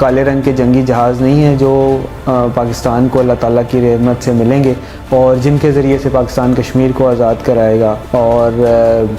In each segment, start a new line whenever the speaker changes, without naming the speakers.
काले रंग के जंगी जहाज़ नहीं हैं जो पाकिस्तान को अल्लाह ताला की रहमत से मिलेंगे और जिनके ज़रिए से पाकिस्तान कश्मीर को आज़ाद कराएगा और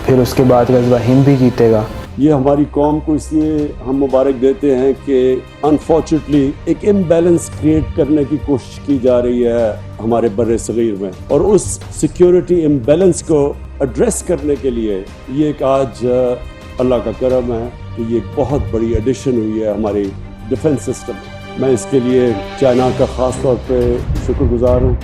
फिर उसके बाद ग़ज़वा हिंद भी जीतेगा।
ये हमारी कौम को इसलिए हम मुबारक देते हैं कि अनफॉर्चुनेटली एक इम्बैलेंस क्रिएट करने की कोशिश की जा रही है हमारे बर्रे सगीर में, और उस सिक्योरिटी इम्बैलेंस को एड्रेस करने के लिए ये एक आज अल्लाह का करम है कि ये बहुत बड़ी एडिशन हुई है हमारी डिफेंस सिस्टम। मैं इसके लिए चाइना का ख़ास तौर पे शुक्रगुजार हूँ।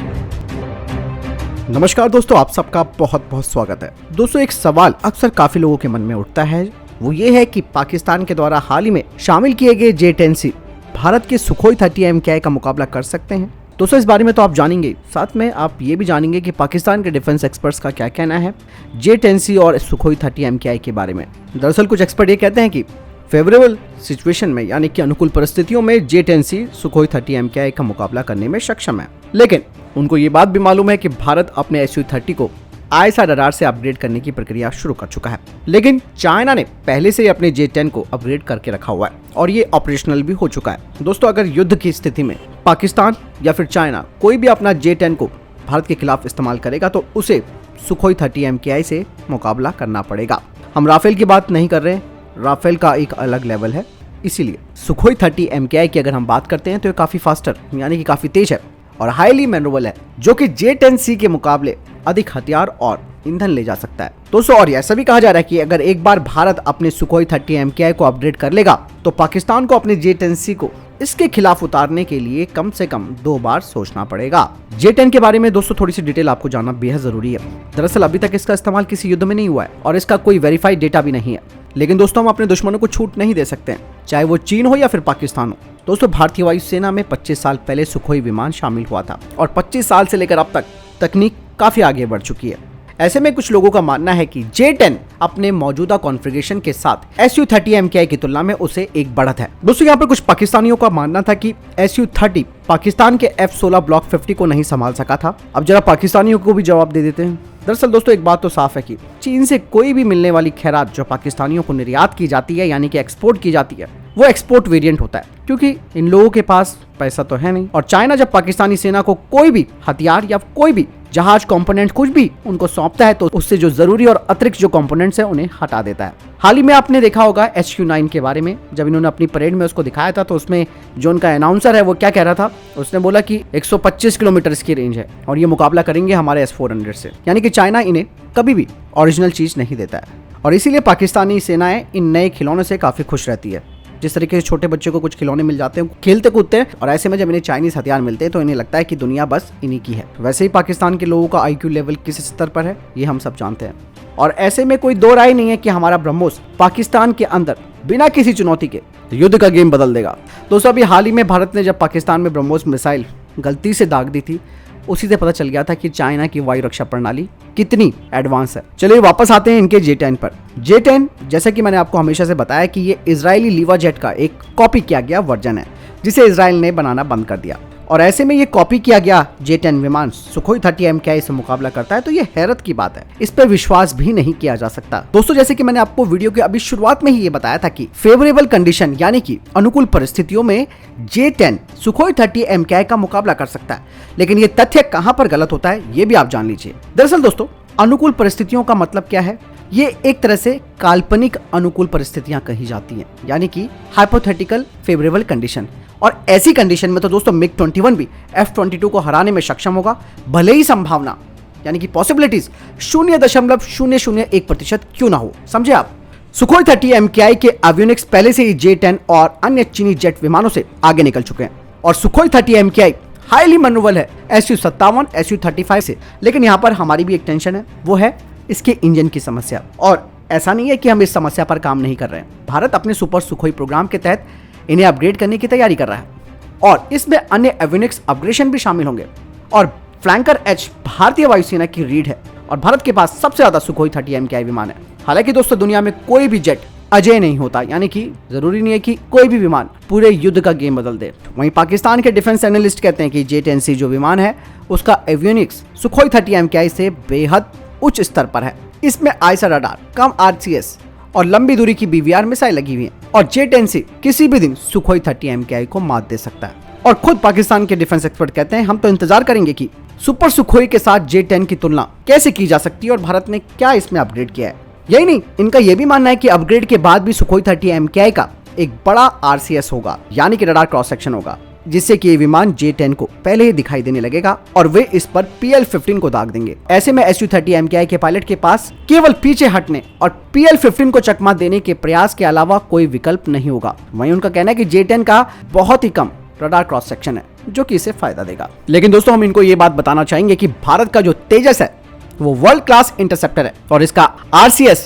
नमस्कार दोस्तों, आप सबका बहुत बहुत स्वागत है। दोस्तों, एक सवाल अक्सर काफ़ी लोगों के मन में उठता है, वो ये है कि पाकिस्तान के द्वारा हाल ही में शामिल किए गए J-10C भारत के सुखोई 30 MKI का मुकाबला कर सकते हैं। दोस्तों, इस बारे में तो आप जानेंगे, साथ में आप ये भी जानेंगे कि पाकिस्तान के डिफेंस एक्सपर्ट्स का क्या कहना है J-10C और सुखोई 30 MKI के बारे में। दरअसल कुछ एक्सपर्ट ये कहते हैं कि फेवरेबल सिचुएशन में, यानी कि अनुकूल परिस्थितियों में J-10C सुखोई 30 MKI का मुकाबला करने में सक्षम है, लेकिन उनको ये बात भी मालूम है कि भारत अपने Su-30 को ISR रडार से अपग्रेड करने की प्रक्रिया शुरू कर चुका है। लेकिन चाइना ने पहले से ही अपने J-10 को अपग्रेड करके रखा हुआ है और ये ऑपरेशनल भी हो चुका है। दोस्तों, अगर युद्ध की स्थिति में पाकिस्तान या फिर चाइना कोई भी अपना J-10 को भारत के खिलाफ इस्तेमाल करेगा तो उसे सुखोई 30 MKI से मुकाबला करना पड़ेगा। हम राफेल की बात नहीं कर रहे हैं, राफेल का एक अलग लेवल है। इसीलिए सुखोई 30 MKI की अगर हम बात करते हैं तो ये काफी फास्टर यानी कि काफी तेज है और हाईली मैनुअल है, जो कि J-10C के मुकाबले अधिक हथियार और ईंधन ले जा सकता है। दोस्तों, और ऐसा भी कहा जा रहा है कि अगर एक बार भारत अपने सुखोई 30 MKI को अपग्रेड कर लेगा तो पाकिस्तान को अपने J-10C को इसके खिलाफ उतारने के लिए कम से कम 2 बार सोचना पड़ेगा। J-10 के बारे में दोस्तों थोड़ी सी डिटेल आपको जानना बेहद जरूरी है। दरअसल अभी तक इसका इस्तेमाल किसी युद्ध में नहीं हुआ है और इसका कोई वेरीफाइड डेटा भी नहीं है, लेकिन दोस्तों हम अपने दुश्मनों को छूट नहीं दे सकते हैं, चाहे वो चीन हो या फिर पाकिस्तान हो। दोस्तों, भारतीय वायुसेना में 25 साल पहले सुखोई विमान शामिल हुआ था और 25 साल से लेकर अब तक तकनीक काफी आगे बढ़ चुकी है। ऐसे में कुछ लोगों का मानना है कि J-10 अपने मौजूदा कॉन्फ़िगरेशन के साथ Su-30 MKI की तुलना में उसे एक बढ़त है। दोस्तों, यहाँ पर कुछ पाकिस्तानियों का मानना था कि Su-30 पाकिस्तान के F-16 ब्लॉक 50 को नहीं संभाल सका था। अब जरा पाकिस्तानियों को भी जवाब दे देते हैं। दरअसल दोस्तों, एक बात तो साफ है कि चीन से कोई भी मिलने वाली खैरात जो पाकिस्तानियों को निर्यात की जाती है, यानी कि एक्सपोर्ट की जाती है, वो एक्सपोर्ट वेरिएंट होता है, क्योंकि इन लोगों के पास पैसा तो है नहीं। और चाइना जब पाकिस्तानी सेना को कोई भी हथियार या कोई भी जहाज कंपोनेंट कुछ भी उनको सौंपता है तो उससे जो जरूरी और अतिरिक्त जो कंपोनेंट्स है उन्हें हटा देता है। हाल ही में आपने देखा होगा HQ-9 के बारे में, जब इन्होंने अपनी परेड में उसको दिखाया था तो उसमें जो उनका अनाउंसर है वो क्या कह रहा था, उसने बोला कि 125 किलोमीटर इसकी रेंज है और ये मुकाबला करेंगे हमारे S-400 से। यानी कि चाइना इन्हें कभी भी ओरिजिनल चीज नहीं देता है और इसीलिए पाकिस्तानी सेनाएं इन नए खिलौनों से काफी खुश रहती है। जिस तरीके से छोटे बच्चे को कुछ खिलौने मिल जाते हैं, खेलते कूदते हैं, और ऐसे में जब इन्हें चाइनीज हथियार मिलते हैं तो इन्हें लगता है कि दुनिया बस इन्हीं की है। वैसे ही पाकिस्तान के लोगों का IQ लेवल किस स्तर पर है ये हम सब जानते हैं, और ऐसे में कोई दो राय नहीं है कि हमारा ब्रह्मोस पाकिस्तान के अंदर बिना किसी चुनौती के युद्ध का गेम बदल देगा। दोस्तों, अभी हाल ही में भारत ने जब पाकिस्तान में ब्रह्मोस मिसाइल गलती से दाग दी थी, उसी से पता चल गया था कि चाइना की वायु रक्षा प्रणाली कितनी एडवांस है। चलिए वापस आते हैं इनके J-10 पर। J-10, जैसे कि मैंने आपको हमेशा से बताया कि ये इजरायली लीवा जेट का एक कॉपी किया गया वर्जन है, जिसे इजराइल ने बनाना बंद कर दिया, और ऐसे में ये कॉपी किया गया J-10 विमान सुखोई 30 MKI से मुकाबला करता है तो ये हैरत की बात है, इस पर विश्वास भी नहीं किया जा सकता। दोस्तों, जैसे कि मैंने आपको वीडियो के अभी शुरुआत में ही ये बताया था कि फेवरेबल कंडीशन यानी कि अनुकूल परिस्थितियों में J-10 सुखोई 30 MKI का मुकाबला कर सकता है, लेकिन ये तथ्य कहां पर गलत होता है ये भी आप जान लीजिए। दरअसल दोस्तों, अनुकूल परिस्थितियों का मतलब क्या है? ये एक तरह से काल्पनिक अनुकूल परिस्थितियां कही जाती हैं, यानी कि हाइपोथेटिकल फेवरेबल कंडीशन। और ऐसी कंडीशन में तो दोस्तों MiG-21 भी F-22 को हराने में सक्षम होगा, भले ही संभावना यानी कि पॉसिबिलिटीज 0.001% क्यों ना हो। समझे आप? सुखोई 30 MKI के एवियोनिक्स पहले से ही J-10 और अन्य चीनी जेट विमानों से आगे निकल चुके हैं, और सुखोई 30 MKI हाईली मैनुअल है Su-57, Su-35 से। लेकिन यहाँ पर हमारी भी एक टेंशन है, वो है इसके इंजन की समस्या। और ऐसा नहीं है कि हम इस समस्या पर काम नहीं कर रहे हैं, भारत अपने सुपर सुखोई प्रोग्राम के तहत इन्हें अपग्रेड करने की तैयारी कर रहा है, और इसमें अन्य एवियोनिक्स अपग्रेडेशन भी शामिल होंगे। और फ्लैंकर H भारतीय वायुसेना की रीढ़ है और भारत के पास सबसे ज्यादा सुखोई 30 MKI विमान है। हालांकि दोस्तों, दुनिया में कोई भी जेट अजय नहीं होता, यानी कि जरूरी नहीं है कि कोई भी विमान पूरे युद्ध का गेम बदल दे। वहीं पाकिस्तान के डिफेंस एनालिस्ट कहते हैं कि J-10C जो विमान है उसका एवियोनिक्स सुखोई 30 MKI से बेहद उच्च स्तर पर है। इसमें ISR रडार, कम RCS और लंबी दूरी की BVR मिसाइल लगी हुई है। और J-10C किसी भी दिन सुखोई 30 MKI को मात दे सकता है। और खुद पाकिस्तान के डिफेंस एक्सपर्ट कहते हैं हम तो इंतजार करेंगे कि सुपर सुखोई के साथ J-10 की तुलना कैसे की जा सकती है और भारत ने क्या इसमें अपग्रेड किया है। यही नहीं, इनका यह भी मानना है कि अपग्रेड के बाद भी सुखोई 30 MKI का एक बड़ा RCS होगा, यानी कि रडार क्रॉस सेक्शन होगा, जिससे कि ये विमान J-10 को पहले ही दिखाई देने लगेगा और वे इस पर PL-15 को दाग देंगे। ऐसे में Su-30 MKI के पायलट के पास केवल पीछे हटने और PL-15 को चकमा देने के प्रयास के अलावा कोई विकल्प नहीं होगा। वहीं उनका कहना है कि J-10 का बहुत ही कम रडार क्रॉस सेक्शन है, जो कि इसे फायदा देगा। लेकिन दोस्तों, हम इनको ये बात बताना चाहेंगे कि भारत का जो तेजस है वो वर्ल्ड क्लास इंटरसेप्टर है और इसका RCS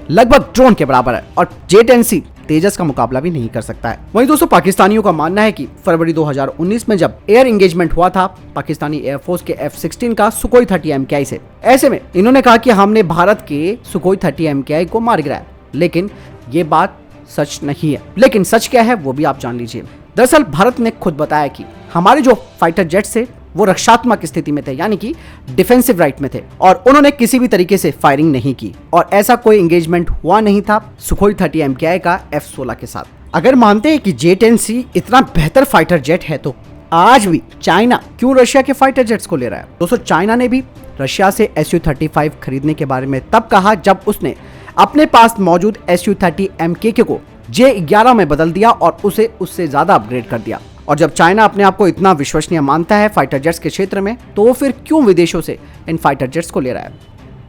लगभग ड्रोन के बराबर है और J-10C तेजस का मुकाबला भी नहीं कर सकता है। वहीं दोस्तों, पाकिस्तानियों का मानना है कि फरवरी 2019 में जब एयर एंगेजमेंट हुआ था पाकिस्तानी एयरफोर्स के F-16 का सुखोई 30 MKI से, ऐसे में इन्होंने कहा कि हमने भारत के सुखोई 30 MKI को मार गिराया, लेकिन ये बात सच नहीं है। लेकिन सच क्या है वो भी आप जान लीजिए। दरअसल भारत ने खुद बताया कि हमारे जो फाइटर जेट्स थे वो रक्षात्मक स्थिति में थे, यानी कि डिफेंसिव राइट में थे और उन्होंने किसी भी तरीके से फायरिंग नहीं की और ऐसा कोई एंगेजमेंट हुआ नहीं था सुखोई 30 MKI का F-16 के साथ। अगर मानते हैं कि J-10C इतना बेहतर फाइटर जेट है तो आज भी चाइना क्यों रशिया के फाइटर जेट्स को ले रहा है? दोस्तों, चाइना ने भी रशिया से Su-35 खरीदने के बारे में तब कहा जब उसने अपने पास मौजूद Su-30 MKK को J-11 में बदल दिया और उसे उससे ज्यादा अपग्रेड कर दिया। और जब चाइना अपने आप को इतना विश्वसनीय मानता है फाइटर जेट्स के क्षेत्र में, तो वो फिर क्यों विदेशों से इन फाइटर जेट्स को ले रहा है?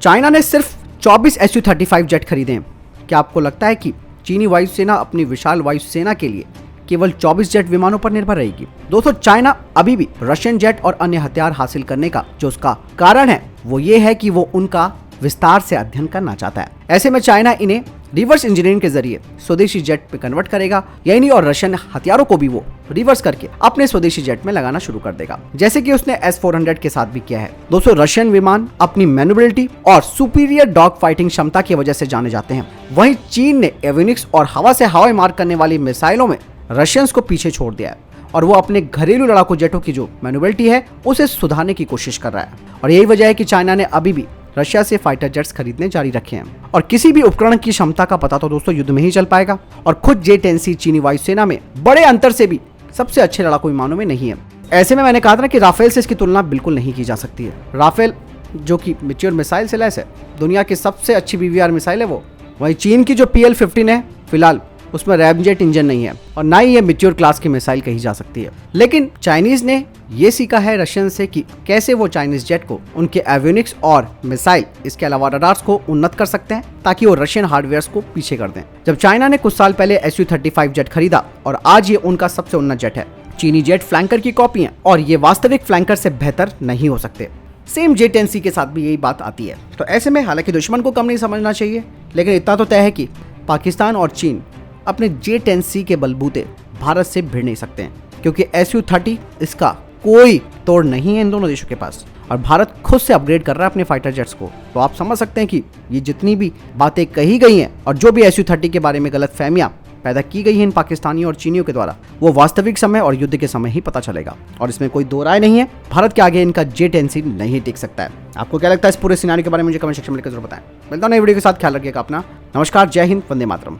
चाइना ने सिर्फ 24 Su-35 जेट खरीदे हैं। क्या आपको लगता है कि चीनी वायुसेना अपनी विशाल वायुसेना के लिए केवल 24 जेट विमानों पर निर्भर रहेगी? दोस्तों, चाइना अभी भी रशियन जेट और अन्य हथियार हासिल करने का जो उसका कारण है वो ये है कि वो उनका विस्तार से अध्ययन करना चाहता है। ऐसे में चाइना इन्हें रिवर्स इंजीनियरिंग के जरिए स्वदेशी जेट पे कन्वर्ट करेगा, यही नहीं और रशियन हथियारों को भी वो रिवर्स करके अपने स्वदेशी जेट में लगाना शुरू कर देगा, जैसे कि उसने S-400 के साथ भी किया है। दोस्तों, रशियन विमान अपनी मैन्युवरेबिलिटी और सुपीरियर डॉग फाइटिंग क्षमता की वजह से जाने जाते हैं। वहीं चीन ने एवियोनिक्स और हवा से हवाई मार करने वाली मिसाइलों में रशियंस को पीछे छोड़ दिया है और वो अपने घरेलू लड़ाकू जेटों की जो मैन्युवरेबिलिटी है उसे सुधारने की कोशिश कर रहा है। और यही वजह है कि चाइना ने अभी भी रशिया से फाइटर जेट्स खरीदने जारी रखे हैं। और किसी भी उपकरण की क्षमता का पता तो दोस्तों युद्ध में ही चल पाएगा और खुद J-10C चीनी वायुसेना में बड़े अंतर से भी सबसे अच्छे लड़ाकू विमानों में नहीं है। ऐसे में मैंने कहा था ना कि राफेल से इसकी तुलना बिल्कुल नहीं की जा सकती है। राफेल जो कि मैच्योर मिसाइल से लैस है, दुनिया की सबसे अच्छी BVR मिसाइल है वो। वहीं चीन की जो PL-15 है, फिलहाल उसमें रैमजेट इंजन नहीं है और ना ही ये मैच्योर क्लास की मिसाइल कही जा सकती है। लेकिन चाइनीज ने ये सीखा है रशियन से कि कैसे वो चाइनीज जेट को उनके एवियोनिक्स और मिसाइल इसके अलावा रडार्स को उन्नत कर सकते हैं ताकि वो रशियन हार्डवेयर को पीछे कर दें। जब चाइना ने कुछ साल पहले Su-35 जेट खरीदा और आज ये उनका सबसे उन्नत जेट है। चीनी जेट फ्लैंकर की कॉपी है और ये वास्तविक फ्लैंकर से बेहतर नहीं हो सकते। सेम J-10C के साथ भी यही बात आती है। तो ऐसे में हालांकि दुश्मन को कम नहीं समझना चाहिए, लेकिन इतना तो तय है कि पाकिस्तान और चीन अपने J-10C के बलबूते भारत से भिड़ नहीं सकते हैं, क्योंकि Su-30 इसका कोई तोड़ नहीं है इन दोनों देशों के पास और भारत खुद से अपग्रेड कर रहा है अपने फाइटर जेट्स को। तो आप समझ सकते हैं कि ये जितनी भी बातें कही गई हैं और जो भी Su-30 के बारे में गलत फहमियां पैदा की गई हैं इन पाकिस्तानियों और चीनियों के द्वारा, वो वास्तविक समय और युद्ध के समय ही पता चलेगा और इसमें कोई दो राय नहीं है। भारत के आगे इनका J-10C नहीं टिक सकता है। आपको क्या लगता है इस पूरे सिनेरियो के बारे में मुझे कमेंट सेक्शन में लिखकर बताएं। मिलता हूं नई वीडियो के साथ, ख्याल रखिएगा अपना। नमस्कार, जय हिंद, वंदे मातरम।